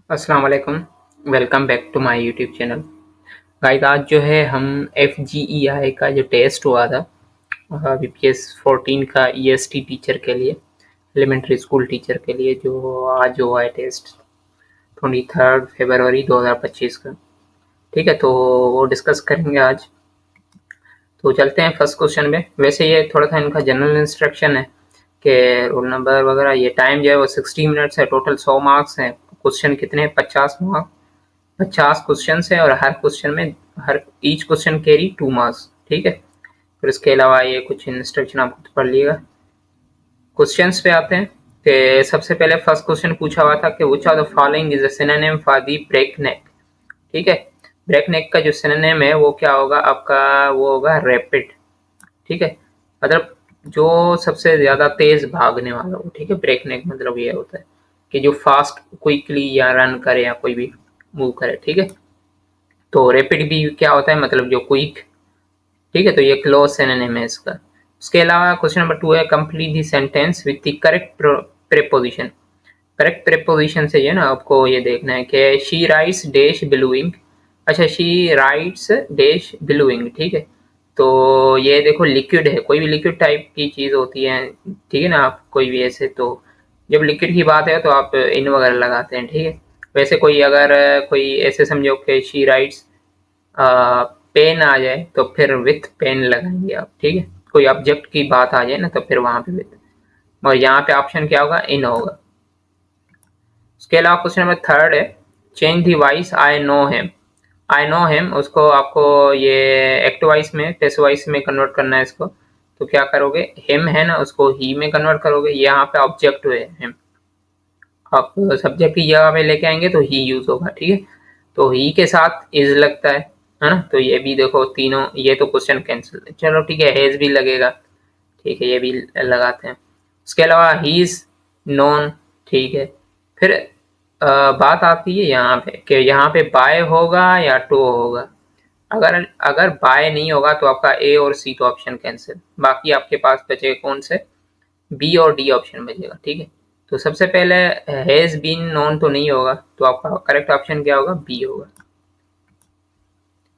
अस्सलाम वालेकुम। Welcome back to my YouTube channel. Guys आज जो है हम FGEI का जो टेस्ट हुआ था BPS 14 का EST टीचर के लिए, एलिमेंट्री स्कूल टीचर के लिए, जो आज हुआ है टेस्ट 23 फरवरी 2025 का। ठीक है, तो वो डिस्कस करेंगे आज। तो चलते हैं फर्स्ट क्वेश्चन में। वैसे ये थोड़ा सा इनका जनरल इंस्ट्रक्शन है कि रोल नंबर वगैरह, ये टाइम जो है वो 60 मिनट्स है, टोटल 100 मार्क्स हैं। क्वेश्चन कितने हैं? 50 मार्क्स, 50 क्वेश्चन है और हर क्वेश्चन में हर ईच क्वेश्चन कैरी 2 मार्क्स। ठीक है, फिर इसके अलावा ये कुछ इंस्ट्रक्शन आप खुद पढ़ लीजिएगा। क्वेश्चंस पे आते हैं कि सबसे पहले फर्स्ट क्वेश्चन पूछा हुआ था कि which of the following is a synonym for the breakneck. ठीक है, ब्रेक नेक का जो सिनोनिम है वो क्या होगा आपका? वो होगा रैपिड। ठीक है, मतलब जो सबसे ज्यादा तेज भागने वाला हो। ठीक है, ब्रेक नेक मतलब ये होता है कि जो फास्ट क्विकली या रन करे या कोई भी मूव करे। ठीक है, तो रैपिड भी क्या होता है? मतलब जो क्विक। ठीक है, तो ये क्लोज सिनोनिम है इसका। उसके अलावा क्वेश्चन नंबर 2 है complete the sentence with the correct preposition. Correct preposition से जो है ना आपको ये देखना है कि शी राइट्स डैश बिलोइंग। अच्छा, शी राइट्स डैश बिलोइंग। ठीक है, तो ये देखो लिक्विड है, कोई भी लिक्विड टाइप की चीज होती है। ठीक है ना, आप कोई भी ऐसे, तो जब लिक्विड की बात है तो आप इन वगैरह लगाते हैं। ठीक है, वैसे कोई अगर कोई ऐसे समझो कि शी राइट्स पेन आ जाए तो फिर विथ पेन लगाएंगे आप। ठीक है, कोई ऑब्जेक्ट की बात आ जाए ना तो फिर वहां पे विथ, और यहाँ पे ऑप्शन क्या होगा? इन होगा। उसके अलावा क्वेश्चन नंबर 3 है change the vice I know him. I know him उसको आपको ये एक्टिव वाइस में पैसिव वाइस में कन्वर्ट करना है इसको। तो क्या करोगे? हिम है ना, उसको ही में कन्वर्ट करोगे। यहाँ पे ऑब्जेक्ट है हिम, आप सब्जेक्ट की जगह पे लेके आएंगे तो ही यूज होगा। ठीक है, तो ही के साथ इज लगता है ना। तो ये भी देखो तीनों, ये तो क्वेश्चन कैंसिल है। चलो ठीक है, हेज भी लगेगा। ठीक है, ये भी लगाते हैं। उसके अलावा ही इज नॉन। ठीक है, फिर बात आती है यहाँ पे कि यहाँ पे बाय होगा या टू होगा। अगर अगर बाय नहीं होगा तो आपका ए और सी तो ऑप्शन कैंसिल, बाकी आपके पास बचेगा कौन से? बी और डी ऑप्शन बचेगा। ठीक है, तो सबसे पहले हैज बीन नोन तो नहीं होगा, तो आपका करेक्ट ऑप्शन क्या होगा? बी होगा।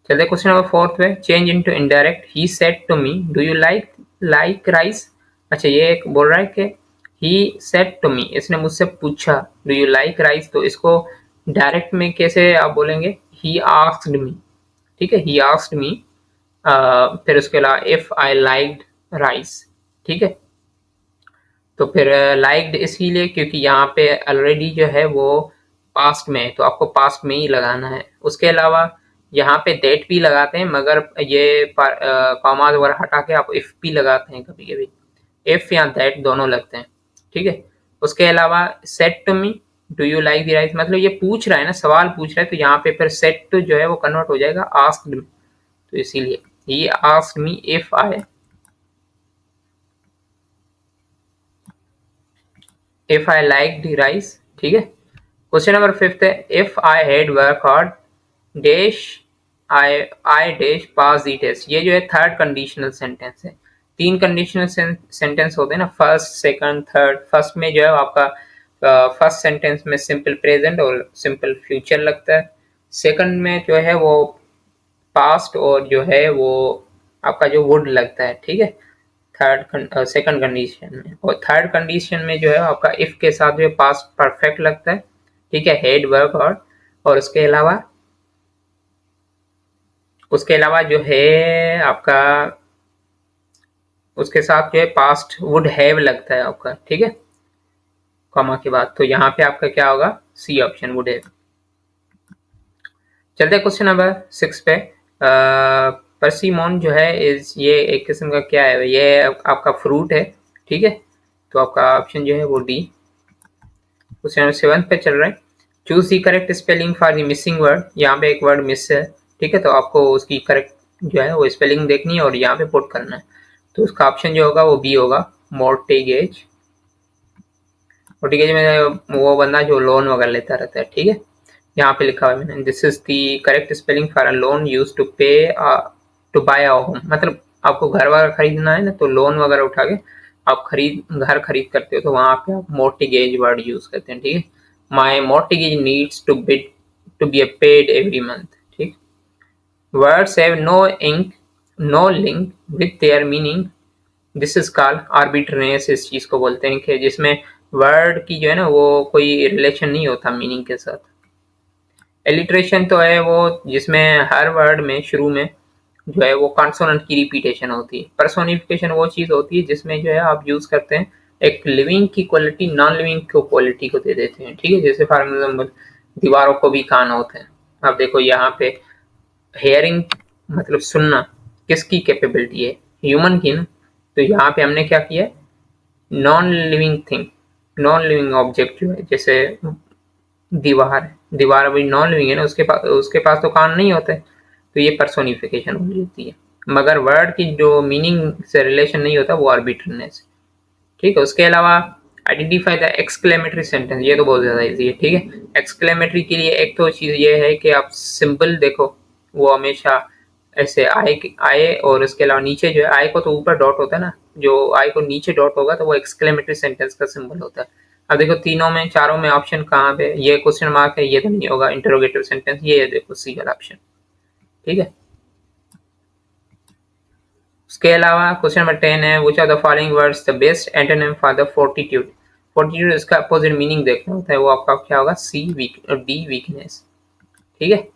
चलिए क्वेश्चन नंबर 4 पे change into indirect. He said to me do you like like rice. अच्छा, ये एक बोल रहा है कि ही सेड टू मी, इसने मुझसे पूछा डू यू लाइक राइस, तो इसको डायरेक्ट में कैसे आप बोलेंगे? He asked me. ठीक है, ही आस्क्ड मी। फिर उसके अलावा इफ आई लाइक्ड राइस। ठीक है, तो फिर लाइक्ड इसीलिए क्योंकि यहाँ पे ऑलरेडी जो है वो पास्ट में है, तो आपको पास्ट में ही लगाना है। उसके अलावा यहाँ पे डेट भी लगाते हैं, मगर ये कॉमाज वगैरह हटा के आप इफ भी लगाते हैं कभी कभी। इफ या दैट दोनों लगते हैं। ठीक है, उसके अलावा said to me do you like the rice, मतलब ये पूछ रहा है ना, सवाल पूछ रहा है, तो यहाँ पे फिर सेट टू जो है वो कन्वर्ट हो जाएगा आस्क्ड मी। तो इसीलिए ये asked me if I like the rice. ठीक है, क्वेश्चन नंबर 5 है if I had work hard dash I I dash pass the test. ये जो है थर्ड कंडीशनल सेंटेंस है। तीन कंडीशनल सेंटेंस होते हैं ना, फर्स्ट सेकंड थर्ड। फर्स्ट में जो है आपका फर्स्ट सेंटेंस में सिंपल प्रेजेंट और सिंपल फ्यूचर लगता है। सेकंड में जो है वो पास्ट और जो है वो आपका जो वुड लगता है। ठीक है, थर्ड सेकंड कंडीशन में। और थर्ड कंडीशन में जो है आपका इफ के साथ जो पास्ट परफेक्ट लगता है। ठीक है, हेड वर्क और उसके अलावा जो है आपका उसके साथ जो है पास्ट वुड हैव लगता है आपका। ठीक है, कॉमा के बाद, तो यहाँ पे आपका क्या होगा? C option would have. चलते हैं क्वेश्चन नंबर 6 पे। परसीमोन जो है इज ये एक किस्म का क्या है? ये आपका फ्रूट है। ठीक है, तो आपका ऑप्शन जो है वो डी। क्वेश्चन नंबर 7 पे चल रहा है choose the correct spelling for the missing word. यहाँ पे एक वर्ड मिस है। ठीक है, तो आपको उसकी करेक्ट जो है वो स्पेलिंग देखनी है और यहाँ पे पुट करना है। तो उसका ऑप्शन जो होगा वो बी होगा, मोर्टेगेज। मोर्टेगेज में वो बंदा जो लोन वगैरह लेता रहता है। ठीक है, यहाँ पे लिखा हुआ है मैंने this is the correct spelling for a loan use to pay to buy a home. मतलब आपको घर वगैरह खरीदना है ना, तो लोन वगैरह उठा के आप घर खरीद करते हो, तो वहां पे आप मोर्टिगेज वर्ड यूज करते हैं। ठीक है, my mortgage needs to be paid every month. ठीक, words have no ink no link with their meaning, this is called arbitrariness. इस चीज को बोलते हैं कि जिसमें वर्ड की जो है ना वो कोई रिलेशन नहीं होता मीनिंग के साथ। एलिट्रेशन तो है वो जिसमें हर वर्ड में शुरू में जो है वो कॉन्सोनेंट की रिपीटेशन होती है। पर्सोनिफिकेशन वो चीज होती है जिसमें जो है आप यूज करते हैं एक लिविंग की क्वालिटी नॉन लिविंग की क्वालिटी को दे देते हैं। ठीक है, जैसे फॉर एग्जाम्पल दीवारों को भी कान होते हैं। अब देखो यहाँ पे हेयरिंग मतलब सुनना किसकी कैपेबिलिटी है, ह्यूमन की ना। तो यहाँ पे हमने क्या किया, non living thing, non living object जो है जैसे दीवार, दीवार अभी नॉन लिविंग है ना, उसके पास तो कान नहीं होते, तो ये पर्सोनिफिकेशन हो जाती है। मगर वर्ड की जो मीनिंग से रिलेशन नहीं होता वो आर्बिट्रेरीनेस। ठीक है, उसके अलावा आइडेंटिफाई द एक्सक्लेमेटरी सेंटेंस, ये तो बहुत ज्यादा इजी है। ठीक है, एक्सक्लेमेटरी के लिए एक तो चीज ये है कि आप सिंबल देखो, वो हमेशा ऐसे आए और उसके अलावा नीचे जो है आई को तो ऊपर डॉट होता है ना, जो आई को नीचे डॉट होगा तो वो एक्सक्लेमेटरी सेंटेंस का सिंबल होता है। अब देखो तीनों में चारों में ऑप्शन कहाँ पे, ये क्वेश्चन मार्क है, ये तो नहीं होगा इंटरोगेटिव सेंटेंस, ये है देखो सी वाला ऑप्शन। ठीक है, उसके अलावा क्वेश्चन नंबर 10 है which of the following words the best antonym for the fortitude. Fortitude इसका अपोजिट मीनिंग देखना होता है, वो आपका क्या होगा, सी वीक और डी वीकनेस। ठीक है,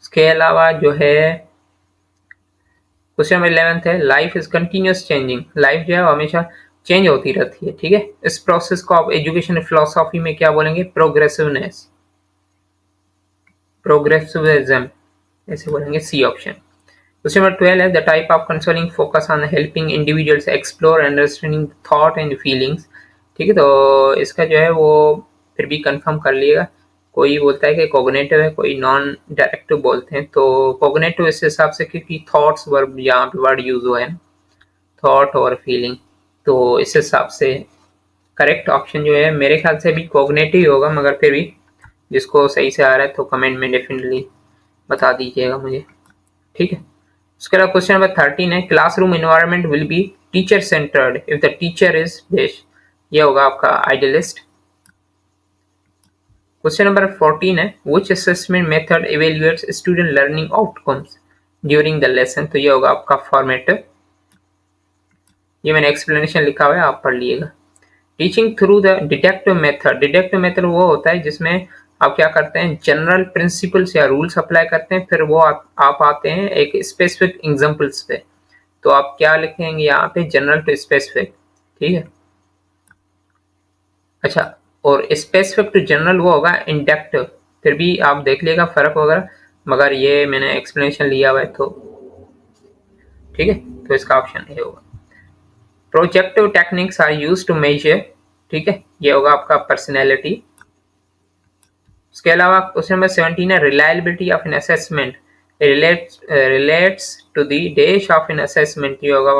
उसके अलावा जो है क्वेश्चन नंबर 11 है life is continuous changing. Life जो है हमेशा चेंज होती रहती है। ठीक है, इस प्रोसेस को आप एजुकेशन फिलोसॉफी में क्या बोलेंगे, प्रोग्रेसिवनेस, प्रोग्रेसिविज्म ऐसे बोलेंगे, सी ऑप्शन। क्वेश्चन नंबर 12 है the type of consoling focus on helping individuals explore understanding thought and feelings. ठीक है, तो इसका जो है वो फिर भी कंफर्म कर लिएगा। कोई बोलता है कि कोग्निटिव है, कोई नॉन डायरेक्टिव बोलते हैं। तो कोग्निटिव इस हिसाब से क्योंकि थॉट्स वर्ब यहाँ पे वर्ड यूज हुआ है ना, थॉट और फीलिंग, तो इस हिसाब से करेक्ट ऑप्शन जो है मेरे ख्याल से भी कोग्निटिव होगा, मगर फिर भी जिसको सही से आ रहा है तो कमेंट में डेफिनेटली बता दीजिएगा मुझे। ठीक है, उसके अलावा क्वेश्चन नंबर 13 है classroom environment will be teacher centered if the teacher is dash, ये होगा आपका आइडियलिस्ट। क्वेश्चन नंबर 14 है which assessment method evaluates student learning outcomes during the lesson, तो ये होगा आपका फॉर्मेटिव। ये मैंने एक्सप्लेनेशन लिखा हुआ है, आप पढ़ लीजिएगा। Teaching through the deductive method, deductive method वो होता है जिसमें आप क्या करते हैं, जनरल प्रिंसिपल्स या रूल्स अप्लाई करते हैं, फिर वो आप आते हैं एक स्पेसिफिक एग्जांपल्स पे। तो आप क्या लिखेंगे यहाँ पे, जनरल टू स्पेसिफिक। ठीक है, अच्छा, और स्पेसिफिक टू जनरल वो होगा इंडक्टिव। फिर भी आप देख लिएगा फर्क वगैरह, मगर ये मैंने एक्सप्लेनेशन लिया हुआ है तो ठीक है, तो इसका ऑप्शन ए होगा। Projective techniques are used to measure, ठीक है, ये होगा आपका पर्सनैलिटी। उसके अलावा क्वेश्चन नंबर 17 है reliability of an assessment relates to the dash of an assessment, ये होगा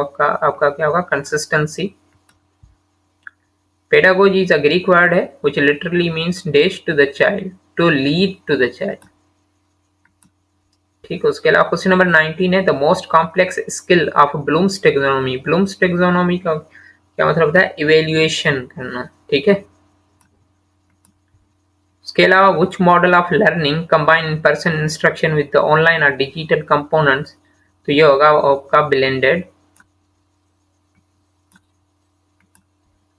आपका क्या होगा, consistency. Pedagogy is a Greek word है which literally means dash to the child, to lead to the child. ठीक है, उसके अलावा क्वेश्चन नंबर 19 है the most complex skill of Bloom's taxonomy. Bloom's taxonomy का क्या मतलब होता है, इवेल्युएशन करना। ठीक है, उसके अलावा which model of learning combine in person instruction with the online और डिजिटल कंपोनेंट्स, तो ये होगा आपका ब्लेंडेड।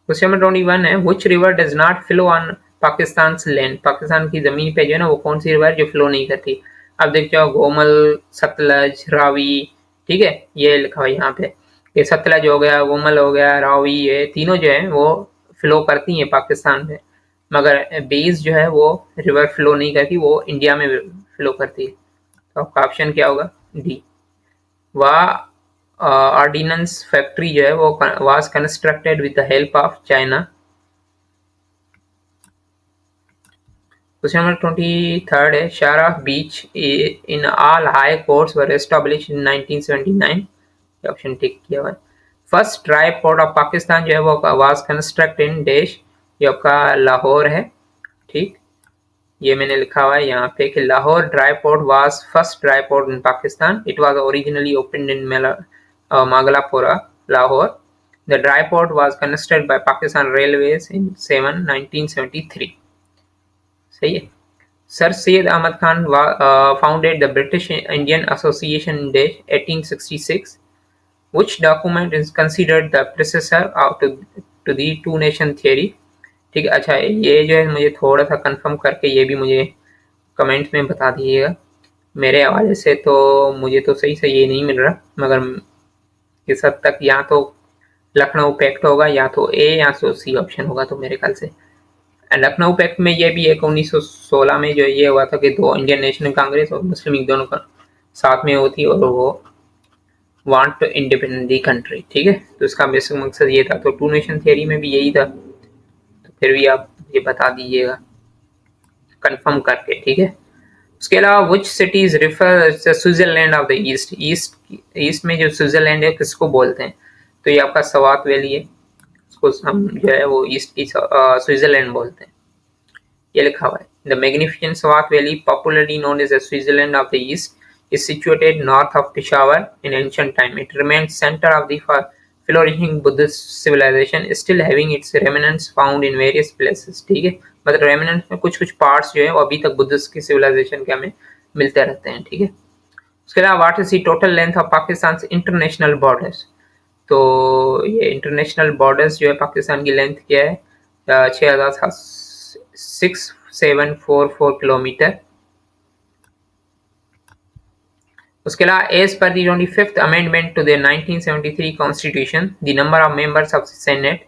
क्वेश्चन नंबर 21 है which river does not flow on Pakistan land. Pakistan की जमीन पे जो है ना वो कौन सी रिवर जो फ्लो नहीं करती। अब देखते हो गोमल, सतलज, रावी। ठीक है, ये लिखा हुआ यहाँ पे, ये सतलज हो गया, गोमल हो गया, रावी, ये तीनों जो है वो फ्लो करती हैं पाकिस्तान में, मगर बेस जो है वो रिवर फ्लो नहीं करती, वो इंडिया में फ्लो करती है। तो आपका ऑप्शन क्या होगा, डी। वह ऑर्डिनेंस फैक्ट्री जो है वो was constructed with the help of China. Question number 23 है शाराफ bench in all high courts were established in 1979, option tick किया हुआ है। First dry port of Pakistan जो है वो वाज कंस्ट्रक्ट इन देश, ये आपका लाहौर है। ठीक, ये मैंने लिखा हुआ है यहाँ पे कि Lahore dry port was first dry port in Pakistan, it was originally opened in Mughalpura, Lahore. The dry port was constructed by Pakistan railways in 1973। सही है। Sir Syed Ahmad Khan founded the British Indian Association in 1866. Which document is considered the predecessor to the two nation theory? ठीक है, अच्छा ये जो है मुझे थोड़ा सा कंफर्म करके ये भी मुझे कमेंट में बता दीजिएगा। मेरे हवाले से तो मुझे तो सही से ये नहीं मिल रहा, मगर इस हद तक या तो लखनऊ पैक्ट होगा या तो ए या तो सी ऑप्शन होगा, तो मेरे ख्याल से लखनऊ पैक्ट में ये भी एक 1916 में जो ये हुआ था कि दो इंडियन नेशनल कांग्रेस और मुस्लिम लीग दोनों का साथ में होती और वो want to independent the country. ठीक है, तो इसका बेसिक मकसद ये था। तो टू नेशन थियरी में भी यही था, तो फिर भी आप ये बता दीजिएगा कंफर्म करके। ठीक है, उसके अलावा विच cities refer Switzerland of the east, east में जो स्विट्जरलैंड है किसको बोलते हैं? तो ये आपका सवात वैली है, उसको हम जो है वो ईस्ट की स्विट्जरलैंड बोलते हैं। ये लिखा हुआ है, the magnificent Swat valley popularly known as the Switzerland of the East is situated north of Peshawar. In ancient time, it remained center of the flourishing Buddhist civilization, still having its remnants found in various places. ठीक है, मतलब remnants में कुछ कुछ parts जो है वो अभी तक बुद्धिस्ट की सिविलाइजेशन के हमें मिलते रहते हैं। ठीक है, उसके अलावा what is the total length of Pakistan international borders? तो ये इंटरनेशनल बॉर्डर्स जो है पाकिस्तान की लेंथ क्या है? 6744 किलोमीटर। उसके अलावा as per the 25th amendment to the 1973 constitution the number of members of senate,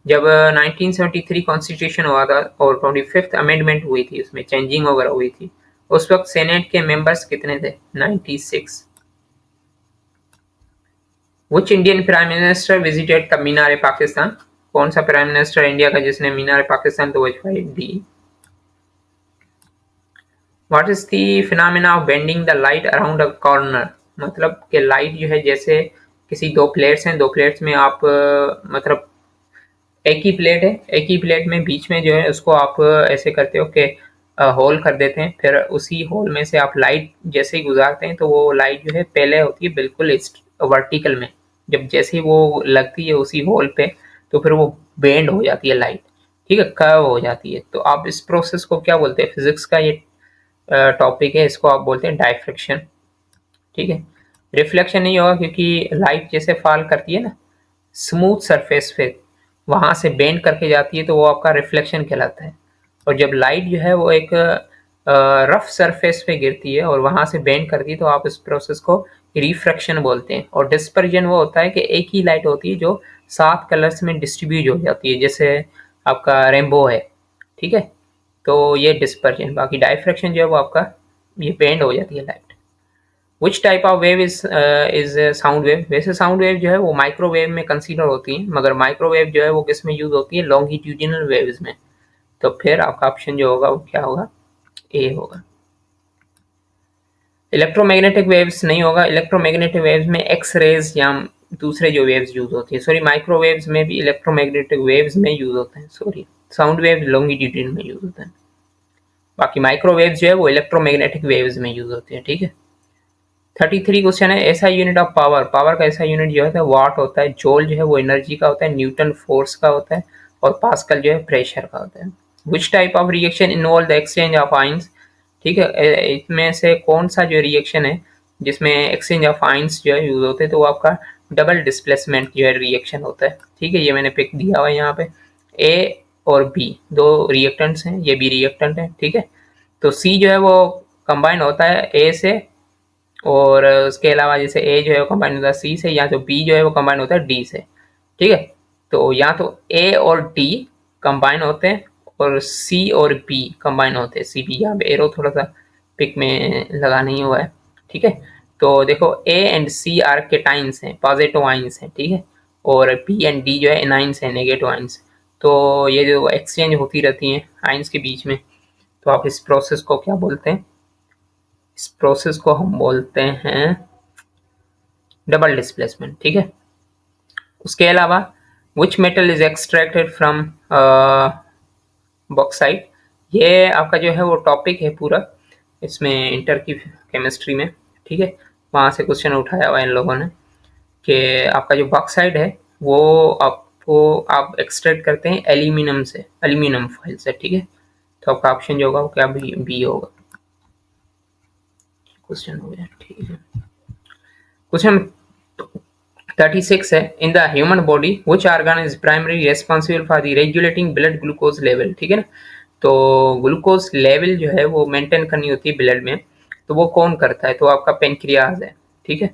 जब 1973 कॉन्स्टिट्यूशन हुआ था और 25th अमेंडमेंट हुई थी, उसमें चेंजिंग वगैरह हुई थी, उस वक्त सेनेट के मेंबर्स कितने थे? 96। Which Indian prime minister visited the Minar Pakistan? कौन सा प्राइम मिनिस्टर इंडिया का जिसने मीनार पाकिस्तान तवज्जो दी? What is the phenomena of bending the light around a corner? मतलब कि लाइट जो है, जैसे किसी दो प्लेट्स हैं, दो प्लेट्स में आप मतलब एक ही प्लेट है, एक ही प्लेट में बीच में जो है उसको आप ऐसे करते हो कि होल कर देते हैं, फिर उसी होल में से आप लाइट जैसे ही गुजारते हैं तो वो लाइट जो है पहले होती है बिल्कुल वर्टिकल में, जब जैसे ही वो लगती है उसी होल पे तो फिर वो बेंड हो जाती है लाइट। ठीक है, कर्व हो जाती है। तो आप इस प्रोसेस को क्या बोलते हैं? फिजिक्स का ये टॉपिक है, इसको आप बोलते हैं डायफ्रैक्शन। ठीक है, रिफ्लेक्शन नहीं होगा क्योंकि लाइट जैसे फॉल करती है ना स्मूथ सरफेस पे, वहां से बेंड करके जाती है, तो वो आपका रिफ्लेक्शन कहलाता है। और जब लाइट जो है वो एक रफ सरफेस पे गिरती है और वहां से बेंड करती है तो आप इस प्रोसेस को रिफ्रैक्शन बोलते हैं। और डिस्पर्जन वो होता है कि एक ही लाइट होती है जो 7 कलर्स में डिस्ट्रीब्यूट हो जाती है, जैसे आपका रेनबो है। ठीक है, तो ये डिस्पर्जन। बाकी डायफ्रैक्शन जो है वो आपका ये बेंड हो जाती है light. Which type of wave is sound wave? वैसे साउंड वेव जो है वो माइक्रोवेव में कंसीडर होती है, मगर माइक्रोवेव जो है वो किस में यूज होती है? लॉन्गिट्यूडिनल वेव्स में। तो फिर आपका ऑप्शन जो होगा वो क्या होगा? ए होगा। इलेक्ट्रोमैग्नेटिक वेव्स नहीं होगा, इलेक्ट्रोमैग्नेटिक वेव्स में एक्स रेज या दूसरे जो वेव्स यूज होती है। सॉरी, माइक्रोवेव्स में भी इलेक्ट्रोमैग्नेटिक वेव्स में यूज होते हैं। सॉरी, साउंड वेव लॉन्गिट्यूडिनल में यूज होते हैं, बाकी माइक्रोवेव्स जो है वो इलेक्ट्रोमैग्नेटिक वेव्स में यूज होती है। ठीक है, 33 क्वेश्चन है, ऐसा यूनिट ऑफ पावर, पावर का ऐसा यूनिट जो है वाट होता है, जूल जो है वो एनर्जी का होता है, न्यूटन फोर्स का होता है और पास्कल जो है प्रेशर का होता है। Which type of reaction involve the exchange of ions? ठीक है, इसमें से कौन सा जो रिएक्शन है जिसमें एक्सचेंज ऑफ आइंस जो है यूज होते हैं? तो वो आपका डबल डिस्प्लेसमेंट जो है रिएक्शन होता है। ठीक है, ये मैंने पिक दिया हुआ है यहाँ पे। ए और बी दो रिएक्टेंट्स हैं, ये भी रिएक्टेंट है। ठीक है, तो सी जो है वो कंबाइन होता है ए से, और उसके अलावा जैसे ए जो है वो कंबाइन होता है सी से, या तो बी जो है वो कंबाइन होता है डी से। ठीक है, तो या तो ए और डी कंबाइन होते हैं और सी और बी कंबाइन होते हैं। सी बी, यहाँ पे एरो थोड़ा सा पिक में लगा नहीं हुआ है। ठीक है, तो देखो A and C R cations हैं, पॉजिटिव आइंस हैं। ठीक है, और बी एंड डी जो है एनाइंस हैं, नेगेटिव आइंस। तो ये जो एक्सचेंज होती रहती हैं आइंस के बीच में, तो आप इस प्रोसेस को क्या बोलते हैं? इस प्रोसेस को हम बोलते हैं डबल डिस्प्लेसमेंट। ठीक है, उसके अलावा which metal is extracted from bauxite? ये आपका जो है वो टॉपिक है पूरा, इसमें इंटर की केमिस्ट्री में। ठीक है, वहाँ से क्वेश्चन उठाया हुआ है इन लोगों ने कि आपका जो बॉक्साइट है वो आपको आप एक्सट्रैक्ट करते हैं एल्यूमिनियम से, एल्यूमिनियम फॉइल से। ठीक है, तो आपका ऑप्शन जो होगा वो क्या बी होगा। क्वेश्चन हो गया, ठीक है। क्वेश्चन 36 है, in the human body which organ is primary responsible for the regulating blood glucose level, ठीक है ना। तो ग्लूकोज लेवल जो है वो मेंटेन करनी होती है ब्लड में, तो वो कौन करता है, तो आपका पेनक्रियाज है, ठीक है।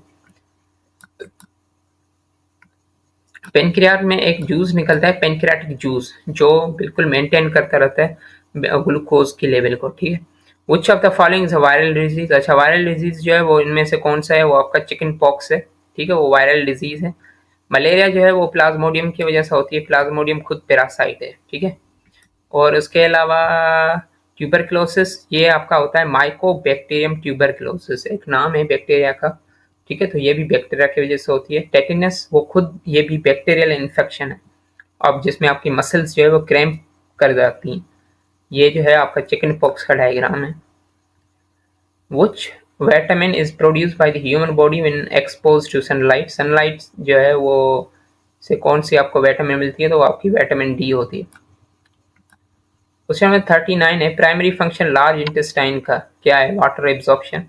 पेनक्रियाज में एक जूस निकलता है, पेनक्रियाटिक जूस, जो बिल्कुल मेंटेन करता रहता है ग्लूकोज की लेवल को, ठीक है। Which of the following is a viral disease, अच्छा वायरल डिजीज जो है वो इनमें से कौन सा है, वो आपका चिकन पॉक्स है, ठीक है, वो वायरल डिजीज है। मलेरिया जो है वो प्लाज्मोडियम की वजह से होती है, प्लाज्मोडियम खुद पैरासाइट है, ठीक है। और उसके अलावा ट्यूबरक्लोसिस, ये आपका होता है माइकोबैक्टीरियम ट्यूबरक्लोसिस, एक नाम है बैक्टीरिया का, ठीक है, तो ये भी बैक्टीरिया की वजह से होती है। टेटिनस, वो खुद ये भी बैक्टीरियल इन्फेक्शन है, अब जिसमें आपकी मसल्स जो है वो क्रैम्प कर जाती हैं, ये जो है आपका चिकन पॉक्स का डायग्राम है। Which vitamin is produced by the human body when exposed to sunlight? Sunlight जो है वो से कौन सी आपको विटामिन मिलती है, तो वो आपकी विटामिन डी होती है। क्वेश्चन नंबर 39 है, प्राइमरी फंक्शन लार्ज इंटेस्टाइन का क्या है, वाटर एब्जॉर्प्शन,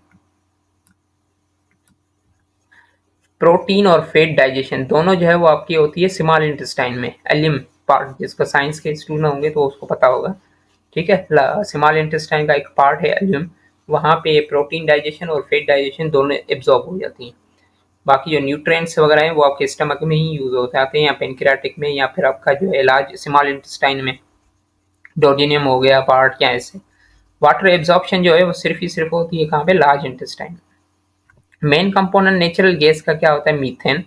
प्रोटीन और फैट डाइजेशन, दोनों जो है वो आपकी होती है स्मॉल इंटेस्टाइन में, एलिम पार्ट, जिसको साइंस के स्टूडेंट होंगे तो उसको पता होगा, ठीक है। स्मॉल इंटेस्टाइन का एक पार्ट है एलिम, वहाँ पे प्रोटीन डाइजेशन और फैट डाइजेशन दोनों एब्जॉर्ब हो जाती हैं। बाकी जो न्यूट्रिएंट्स वगैरह हैं वो आपके स्टमक में ही यूज होते आते हैं, या पेनक्रियाटिक में, या फिर आपका जो है लार्ज स्मॉल इंटेस्टाइन में, डोडिनियम हो गया पार्ट, या ऐसे। वाटर एब्जॉर्प्शन जो है वो सिर्फ ही सिर्फ होती है कहाँ पे, large intestine. Main component natural gas का क्या होता है, मीथेन।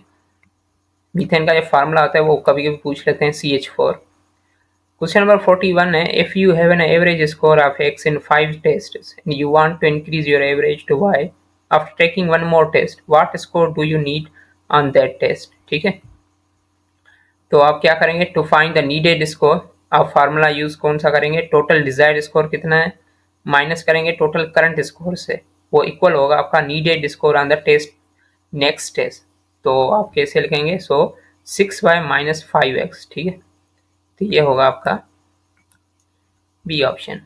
मीथेन का जो फार्मूला होता है वो कभी कभी पूछ लेते हैं, CH4। क्वेश्चन नंबर 41 है, if you have an average score of x in 5 tests and you want to increase your average to y after taking one more test, what score do you need on that test, ठीक है। तो आप क्या करेंगे, to find the needed score, आप formula use कौन सा करेंगे, टोटल डिजायर्ड स्कोर कितना है माइनस करेंगे टोटल करंट स्कोर से, वो इक्वल होगा आपका needed score on the test next test. तो आप कैसे लिखेंगे, सो 6y माइनस 5x, ठीक है, तो ये होगा आपका बी ऑप्शन।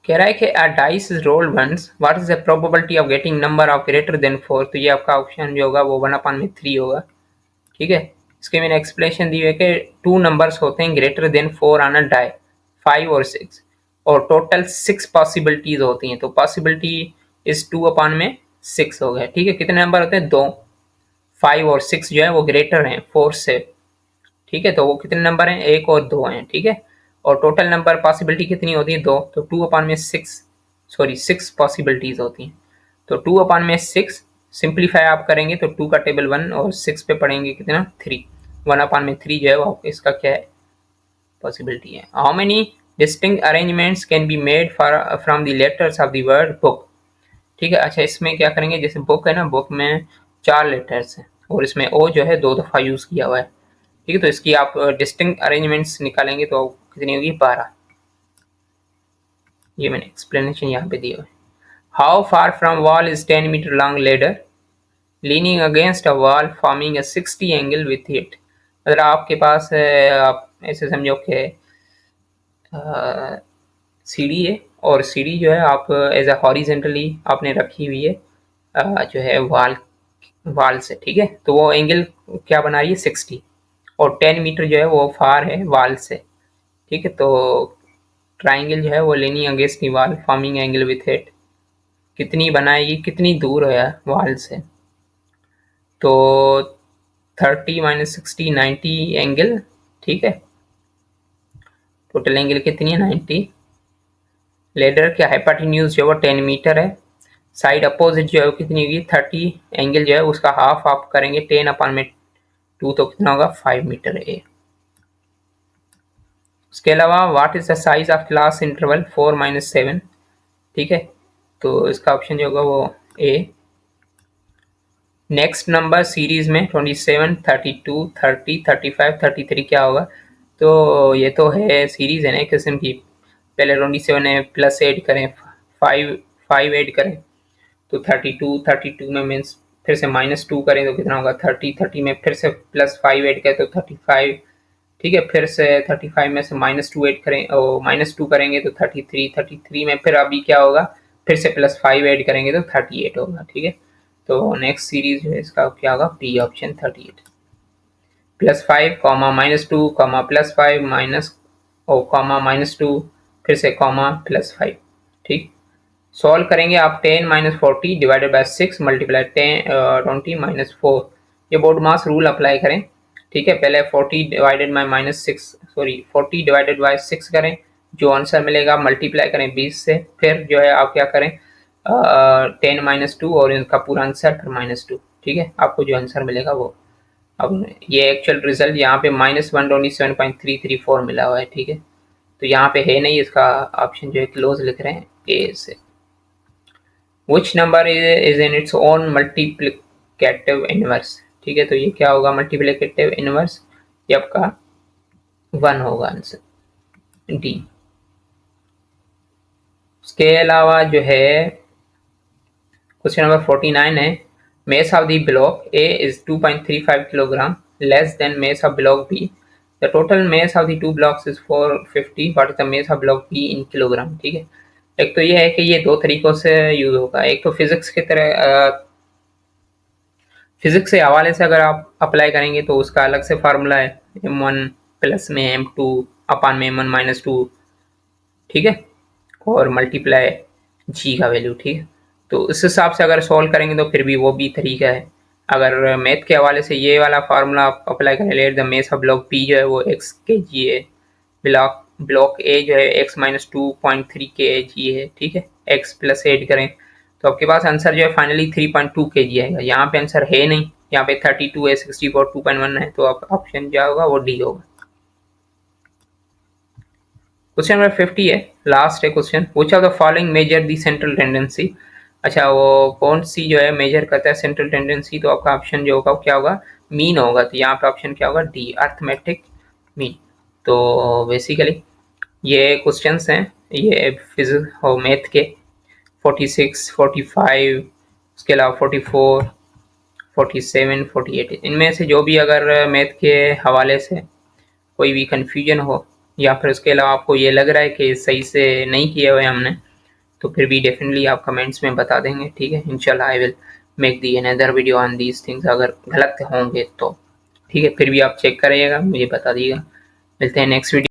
कह रहा है कि अ dice is rolled once, what is the probability of getting number of greater than 4, तो ये आपका ऑप्शन जो होगा वो 1/3 होगा, ठीक है। इसके मैंने एक्सप्लेनेशन दी है कि 2 नंबर्स होते हैं greater than 4 on a die, 5 और 6, और टोटल 6 पॉसिबिलिटीज होती हैं, तो पॉसिबिलिटी इज 2/6 हो गया, ठीक है। कितने नंबर होते हैं, 2, 5 और 6 जो है वो ग्रेटर हैं 4 से, ठीक है, तो वो कितने नंबर हैं, 1 और 2 हैं, ठीक है। और टोटल नंबर पॉसिबिलिटी कितनी होती है, 2, तो 2/6, सॉरी 6 पॉसिबिलिटीज होती हैं, तो 2/6 सिंप्लीफाई आप करेंगे तो 2 का टेबल 1 और 6 पे पढ़ेंगे कितना, 3, 1/3 जो है वो इसका क्या है, पॉसिबिलिटी है। How many distinct arrangements can be made from the letters of the word book, ठीक है। अच्छा इसमें क्या करेंगे, जैसे बुक है ना, बुक में 4 लेटर्स हैं और इसमें ओ जो है 2 दफ़ा यूज़ किया हुआ है, ठीक है, तो इसकी आप डिस्टिंक्ट अरेंजमेंट्स निकालेंगे तो कितनी होगी, 12। ये मैंने एक्सप्लेनेशन यहाँ पे दिया है। How far from wall is 10 metre long ladder leaning against a wall forming a 60 angle with it, अगर आपके पास है, आप ऐसे समझो कि सीढ़ी है, और सीढ़ी जो है आप एज अ हॉरिजेंटली आपने रखी हुई है जो है वाल से, ठीक है, तो वो एंगल क्या बना रही है, 60, और 10 मीटर जो है वो फार है वाल से, ठीक है। तो ट्राइंगल जो है वो लेनी अगेंस्ट दी वाल फॉर्मिंग एंगल विथ इट, कितनी बनाएगी, कितनी दूर है वाल से, तो 30 - 60 90 एंगल, ठीक है, टोटल एंगल कितनी है, 90। लेडर की हाइपोटेन्यूज जो है वो 10 मीटर है, साइड अपोजिट जो है वो कितनी होगी, 30 एंगल जो है उसका हाफ आप करेंगे 10/2, तो कितना होगा, 5 मीटर है। उसके अलावा what is the size of class interval 4 - 7, ठीक है, तो इसका ऑप्शन जो होगा वो ए। नेक्स्ट नंबर सीरीज में 27 32 30 35 33 क्या होगा, तो ये तो है सीरीज है ना एक किस्म की, पहले 27 है, प्लस ऐड करें 5 5 ऐड करें तो 32 में मीन्स फिर से -2 करें तो कितना होगा, 30 30 में फिर से +5 ऐड करें तो 35, ठीक है। फिर से 35 में से -2 ऐड करें और -2 करेंगे तो 33 में फिर अभी क्या होगा, फिर से +5 ऐड करेंगे तो 38 होगा। ठीक है, तो नेक्स्ट सीरीज जो है इसका क्या होगा, B option 38। +5 comma -2 comma +5 minus comma -2 फिर से कॉमा +5। ठीक, सॉल्व करेंगे आप 10 - 40 डिवाइडेड बाय 6 मल्टीप्लाई 20 - 4। ये बोर्ड मास रूल अप्लाई करें। ठीक है, पहले 40 डिवाइडेड बाय -40 डिवाइडेड बाय 6 करें, जो आंसर मिलेगा मल्टीप्लाई करें 20 से, फिर जो है आप क्या करें 10 - 2 और इनका पूरा आंसर फिर -2। ठीक है, आपको जो आंसर मिलेगा वो, अब ये एक्चुअल रिजल्ट यहाँ पे -127.334 मिला हुआ है। ठीक है, तो यहाँ पे है नहीं, इसका ऑप्शन जो है क्लोज लिख रहे हैं ए से। Which number is in its own multiplicative inverse? ठीक है, तो ये क्या होगा, मल्टीप्लिकेटिव इनवर्स, ये आपका 1 होगा आंसर डी। उसके अलावा जो है क्वेश्चन नंबर 49 है, mass of the block A is 2.35 kilogram less than mass of block B. The total mass of the two blocks is 450. What is the mass of block B in kilogram? ठीक है, एक तो ये है कि ये दो तरीकों से यूज होगा। एक तो फिजिक्स की तरह, फिजिक्स के हवाले से अगर आप अप्लाई करेंगे तो उसका अलग से फार्मूला है, m1 प्लस में m2 अपान में m1 - 2। ठीक है, और मल्टीप्लाई जी का वैल्यू। ठीक है, तो इस हिसाब से अगर सॉल्व करेंगे तो फिर भी वो भी तरीका है। अगर मैथ के हवाले से ये वाला फार्मूला आप अप्लाई करें, let the mess of block P जो है वो x kg है, ब्लॉक ए जो है x - 2.3 kg है। ठीक है, x प्लस ऐड करें तो आपके पास आंसर जो है फाइनली 3.2 kg आएगा। यहाँ पे आंसर है नहीं, यहाँ पे 32 है, 64 2.1 है, तो आप ऑप्शन जो होगा वो डी होगा। क्वेश्चन नंबर 50 है, लास्ट है question. Which of the following measure the central tendency? अच्छा, वो कौन सी जो है मेजर करता है सेंट्रल टेंडेंसी? तो आपका ऑप्शन जो होगा क्या होगा, मीन होगा। तो यहाँ पे ऑप्शन क्या होगा, डी, अर्थमेटिक मीन। तो बेसिकली ये क्वेश्चंस हैं, ये फिजिक्स और मैथ के 46, 45, उसके अलावा 44, 47, 48, इनमें से जो भी अगर मैथ के हवाले से कोई भी कन्फ्यूजन हो या फिर उसके अलावा आपको ये लग रहा है कि सही से नहीं किए हुए हमने, तो फिर भी डेफिनेटली आप कमेंट्स में बता देंगे। ठीक है, इंशाल्लाह I will make the another video on these things, अगर गलत होंगे तो। ठीक है, फिर भी आप चेक करिएगा, मुझे बता दीजिएगा। मिलते हैं नेक्स्ट वीडियो।